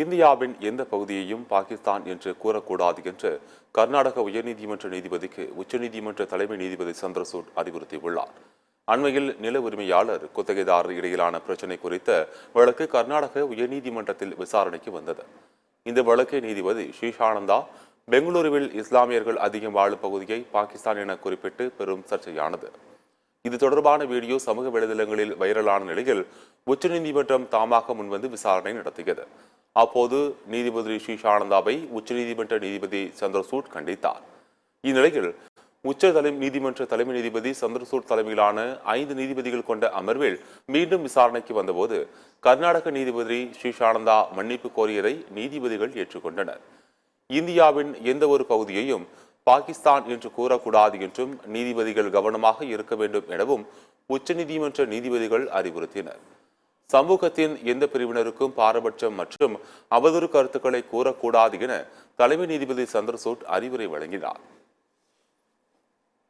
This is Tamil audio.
இந்தியாவின் எந்த பகுதியையும் பாகிஸ்தான் என்று கூறக்கூடாது என்று கர்நாடக உயர்நீதிமன்ற நீதிபதிக்கு உச்சநீதிமன்ற தலைமை நீதிபதி சந்திரசூட் அறிவுறுத்தியுள்ளார். அண்மையில் நில உரிமையாளர் குத்தகைதாரர் இடையிலான பிரச்சினை குறித்த வழக்கு கர்நாடக உயர்நீதிமன்றத்தில் விசாரணைக்கு வந்தது. இந்த வழக்கை நீதிபதி ஸ்ரீஷானந்தா பெங்களூருவில் இஸ்லாமியர்கள் அதிகம் வாழும் பகுதியை பாகிஸ்தான் என குறிப்பிட்டு பெரும் சர்ச்சையானது. இது தொடர்பான வீடியோ சமூக வலைதளங்களில் வைரலான நிலையில் உச்சநீதிமன்றம் தாமாக முன்வந்து விசாரணை நடத்தியது. அப்போது நீதிபதி ஸ்ரீஷானந்தாவை உச்சநீதிமன்ற நீதிபதி சந்திரசூட் கண்டித்தார். இந்நிலையில் நீதிமன்ற தலைமை நீதிபதி சந்திரசூட் தலைமையிலான 5 நீதிபதிகள் கொண்ட அமர்வில் மீண்டும் விசாரணைக்கு வந்தபோது கர்நாடக நீதிபதி ஸ்ரீஷானந்தா மன்னிப்பு கோரியதை நீதிபதிகள் ஏற்றுக்கொண்டனர். இந்தியாவின் எந்த ஒரு பகுதியையும் பாகிஸ்தான் என்று கூறக்கூடாது என்றும் நீதிபதிகள் கவனமாக இருக்க வேண்டும் எனவும் உச்சநீதிமன்ற நீதிபதிகள் அறிவுறுத்தினர். சமூகத்தின் எந்த பிரிவினருக்கும் பாரபட்சம் மற்றும் அவதூறு கருத்துக்களை கூறக்கூடாது என தலைமை நீதிபதி சந்திரசூட் அறிவுரை வழங்கினார்.